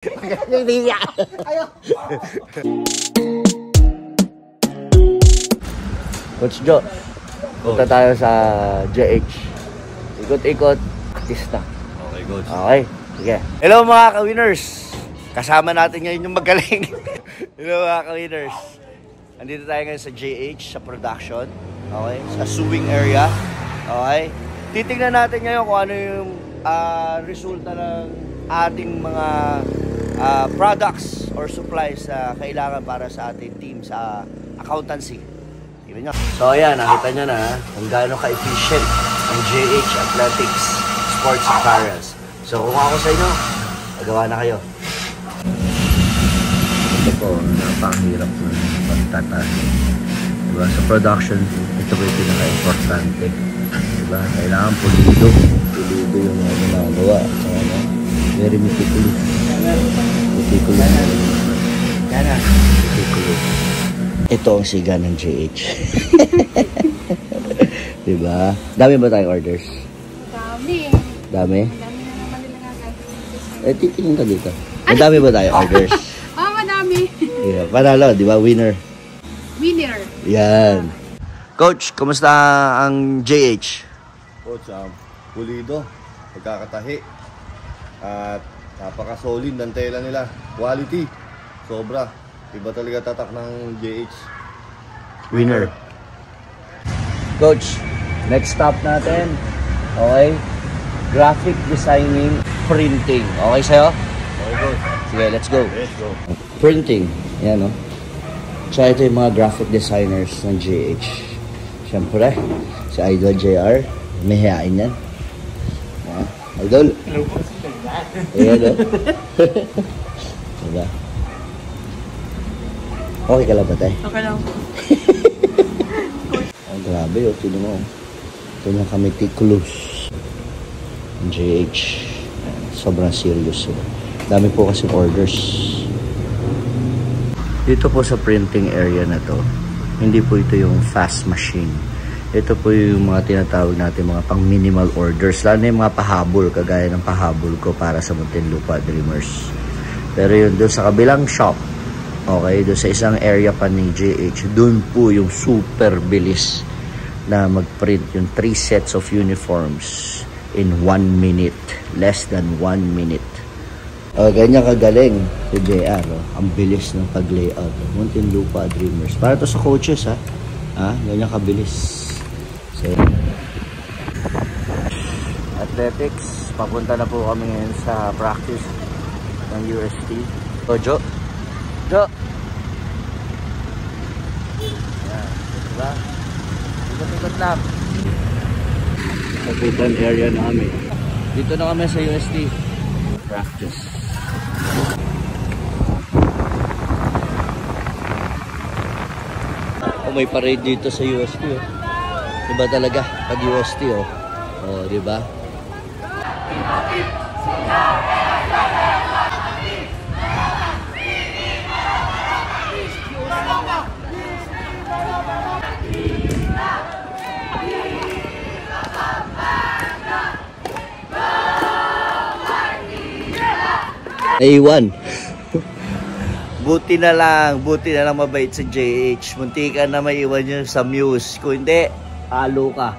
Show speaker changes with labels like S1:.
S1: Coach Jo, punta tayo sa JH. Ikot-ikot, artista.
S2: Okay, Coach.
S1: Okay, sige. Hello mga ka-winners. Kasama natin ngayon yung magaling. Hello mga ka-winners. Andito tayo ngayon sa JH, sa production. Okay, sa sewing area. Okay. Titingnan natin ngayon kung ano yung resulta ng ating mga products or supplies na kailangan para sa ating team sa accountancy. So ayan, nakita nyo na kung gaano ka-efficient ang JH Athletics Sports Apparels. So kung ako sa inyo, magawa na kayo. Ito po, napakahirap na pagtatahin. Diba? Sa production, ito po yung pinaka-importante. Diba? Kailangan pulido. Pulido yung mga ginagawa. Ano? Very meticulous. Meticulous. Meticulous. Ito ang siga ng JH. Diba? Dami ba tayong orders?
S3: Dami.
S1: Dami?
S3: Dami na naman nila nga.
S1: Titingin ka dito. Madami ba tayong orders?
S3: Madami.
S1: Yeah, panalo, di ba? Winner.
S3: Winner.
S1: Yan. Coach, kumusta ang JH?
S2: Coach, pulido, pagkakatahi. At napaka-solid ng tela nila. Quality. Sobra. Iba talaga tatak ng JH.
S1: Winner. Coach, next stop natin. Okay? Graphic designing, printing. Okay sa'yo?
S2: Okay, Coach.
S1: Sige, let's go.
S2: Let's go.
S1: Printing. Yan, no? So, ito yung mga graphic designers ng JH. Siyempre, si Idol JR. May hiyain yan. Idol. Hello po. Ayan, no? Diba? Okay ka lang ba, tay?
S3: Okay lang po.
S1: Oh, grabe, oh. Tignan mo. Ito na kami meticulous. JH. Sobrang serious. Dami po kasi orders. Dito po sa printing area na to, hindi po ito yung fast machine. Ito po yung mga tinatawag natin mga pang minimal orders. Lalo na yung mga pahabol, kagaya ng pahabol ko para sa Muntinlupa Dreamers. Pero yun doon sa kabilang shop, okay, doon sa isang area pa ni JH, doon po yung super bilis na mag-print yung 3 sets of uniforms in 1 minute. Less than 1 minute. Ganyan kagaling si JR. Ang bilis ng pag-layout. Muntinlupa Dreamers. Para to sa coaches, ha? Ganyan kabilis. So, athletics. Papunta na po kami ngayon sa practice ng UST. So, Jo. Ayan. Diba? Ikot-ikot lang. Kapitan area namin. Dito na kami sa UST. Practice. May parade dito sa UST, oh. Diba talaga pag UST, oh. Oh, diba? A1. Buti na lang mabait sa JH. Muntikan na may iwan nyo sa Muse. Kung hindi, alo ka.